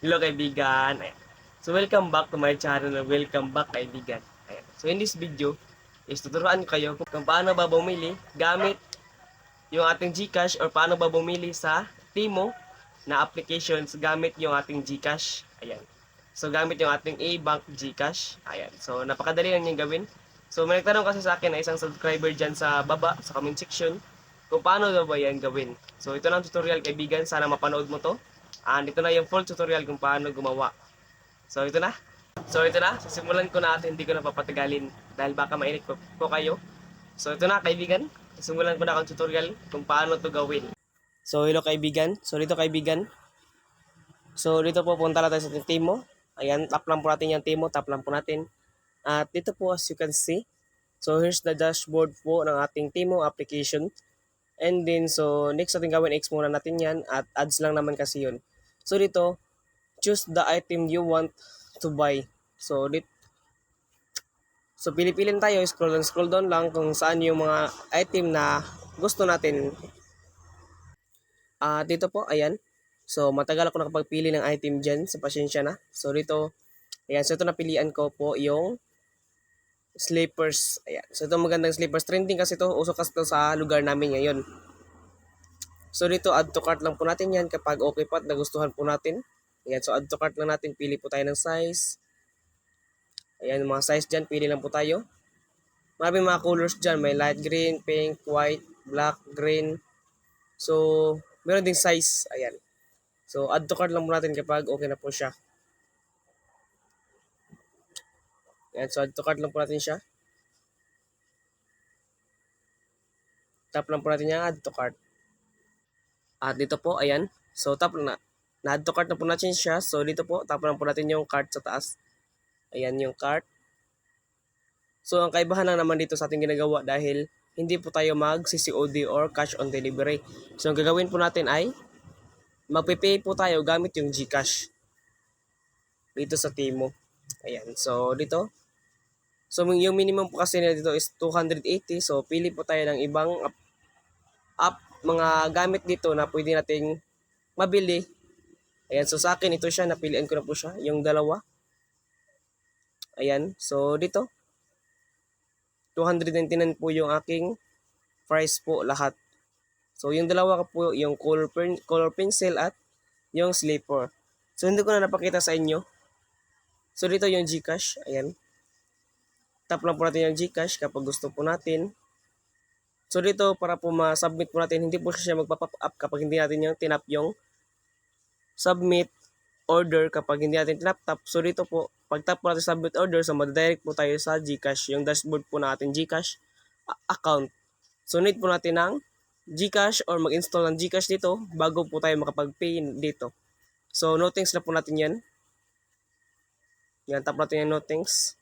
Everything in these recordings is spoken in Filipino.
Hello kaibigan. Ayan. So welcome back to my channel. Welcome back kaibigan. Ayan. So in this video is tuturuan ko kayo kung paano ba bumili gamit yung ating GCash or paano ba bumili sa Timo na applications gamit yung ating GCash. Ayan. So gamit yung ating A-Bank GCash. Ayan. So napakadali lang yung gawin. So may nagtanong kasi sa akin na isang subscriber dyan sa baba, sa comment section, kung paano daw ba yan gawin. So ito na ang tutorial kaibigan. Sana mapanood mo to. And ito na yung full tutorial kung paano gumawa. So ito na. So ito na. Simulan ko na at hindi ko na papatagalin dahil baka mainit ko kayo. So ito na kaibigan. Simulan ko na ang tutorial kung paano to gawin. So hello kaibigan. So dito kaibigan. So dito po punta na tayo sa ating Timo. Ayan, tap lang po natin yung Timo. Tap lang po natin. At dito po as you can see. So here's the dashboard po ng ating Timo application. And then so next natin gawin, X muna natin yan. At ads lang naman kasi yun. So dito, choose the item you want to buy. So, pili-pilin tayo, scroll down lang kung saan yung mga item na gusto natin. Dito po, ayan. So, matagal ako nakapagpili ng item dyan, sa pasensya na. So, dito, ayan. So, ito napilian ko po yung slippers. Ayan. So, ito magandang slippers. Trending kasi ito, uso kasi ito sa lugar namin ngayon. So, dito, add to cart lang po natin yan kapag okay po at nagustuhan po natin. Ayan. So, add to cart lang natin. Pili po tayo ng size. Ayan, mga size dyan, pili lang po tayo. Maraming mga colors dyan. May light green, pink, white, black, green. So, meron ding size. Ayan. So, add to cart lang po natin kapag okay na po siya. Ayan, so add to cart lang po natin siya. Tap lang po natin yung add to cart. At dito po, ayan. So, tap na. Na-add to cart na po natin siya. So, dito po, tap lang po natin yung cart sa taas. Ayan yung cart. So, ang kaibahan lang naman dito sa ating ginagawa dahil hindi po tayo mag-CCOD or cash on delivery. So, ang gagawin po natin ay magpipay po tayo gamit yung GCash dito sa Timo. Ayan. So, dito. So, yung minimum po kasi nila dito is 280. So, pili po tayo ng ibang mga gamit dito na pwede nating mabili. Ayan. So, sa akin, ito siya. Napilian ko na po siya. Yung dalawa. Ayan. So, dito. 299 po yung aking price po lahat. So, yung dalawa po, yung color pencil at yung slipper. So, hindi ko na napakita sa inyo. So, dito yung GCash. Ayan. Tap lang po natin yung GCash kapag gusto po natin. So, dito para po ma-submit po natin, hindi po siya magpa-pop up kapag hindi natin yung tinap yung submit order kapag hindi natin tinap-tap. So, dito po, pag tap po natin submit order, so madadirect po tayo sa GCash, yung dashboard po natin GCash account. So, need po natin ng GCash or mag-install ng GCash dito bago po tayo makapag-pay dito. So, no thanks na po natin yan. Yan, tap natin yung no thanks.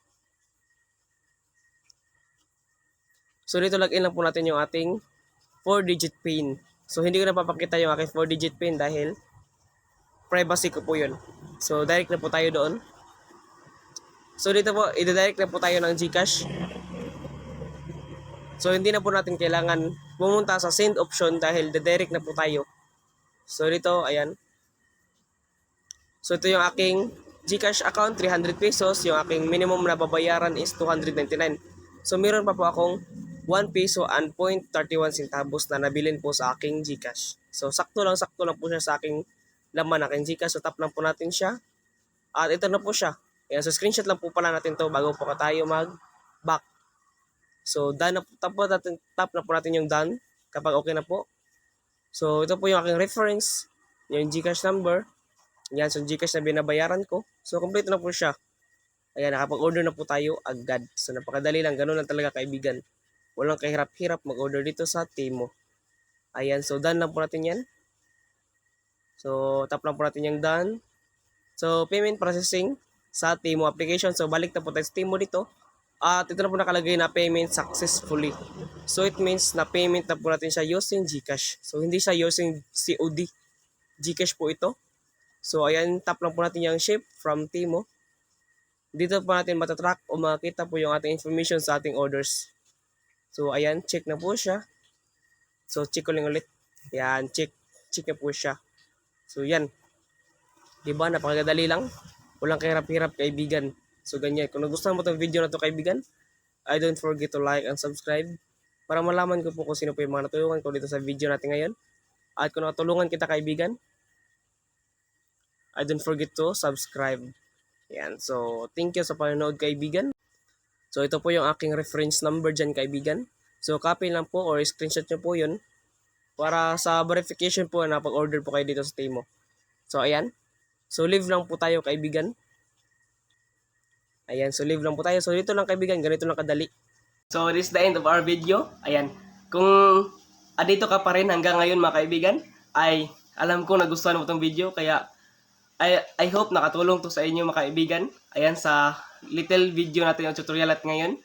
So, dito login lang po natin yung ating 4-digit PIN. So, hindi ko na papakita yung aking 4-digit PIN dahil privacy ko po yun. So, direct na po tayo doon. So, dito po, i-direct na po tayo ng GCash. So, hindi na po natin kailangan pumunta sa send option dahil direct na po tayo. So, dito, ayan. So, ito yung aking GCash account, 300 pesos. Yung aking minimum na babayaran is 299. So, meron pa po akong 1 peso and 0.31 centavos na nabilin po sa aking GCash. So, sakto lang po siya sa aking laman, aking GCash. So, tap lang po natin siya. At ito na po siya. Ayan, so, screenshot lang po pala natin to bago po tayo mag-back. So, tap na po natin yung done kapag okay na po. So, ito po yung aking reference, yung GCash number. Yan, so GCash na binabayaran ko. So, complete na po siya. Ayan, nakapag-order na po tayo agad. So, napakadali lang. Ganun lang talaga kaibigan. Walang kahirap-hirap mag-order dito sa Timo. Ayan, so done lang po natin yan. So, tap lang po natin yung done. So, payment processing sa Timo application. So, balik na po tayo sa Timo dito. At ito na po nakalagay na payment successfully. So, it means na payment na po natin siya using GCash. So, hindi siya using COD. GCash po ito. So, ayan, tap lang po natin yung ship from Timo. Dito po natin matatrack o makita po yung ating information sa ating orders. So, ayan, check na po siya. So, check ko lang ulit. Ayan, check na po siya. So, yan. Di ba? Napakadali lang. Walang kahirap-hirap kaibigan. So ganyan. Kung nagustuhan mo itong video na to kaibigan, I don't forget to like and subscribe para malaman ko po kung sino po yung mga natulungan ko dito sa video natin ngayon. At kung nakatulungan kita kaibigan, I don't forget to subscribe. Yan. So, thank you sa panonood kaibigan. So, ito po yung aking reference number dyan kaibigan. So, copy lang po or screenshot nyo po yun para sa verification po na pag-order po kayo dito sa Timo. So, ayan. So, live lang po tayo kaibigan. Ayan. So, live lang po tayo. So, dito lang kaibigan. Ganito lang kadali. So, this is the end of our video. Ayan. Kung dito ka pa rin hanggang ngayon mga kaibigan, ay alam ko nagustuhan mo itong video. Kaya, I hope nakatulong to sa inyo mga kaibigan. Ayan, sa little video natin yung tutorial at ngayon.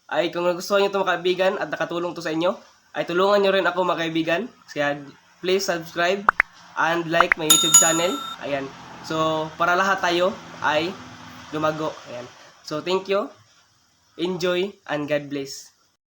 Ay kung nagustuhan nyo ito mga kaibigan at nakatulong to sa inyo, ay tulungan nyo rin ako mga kaibigan. Kaya please subscribe and like my YouTube channel. Ayan. So, para lahat tayo ay lumago. Ayan. So, thank you. Enjoy and God bless.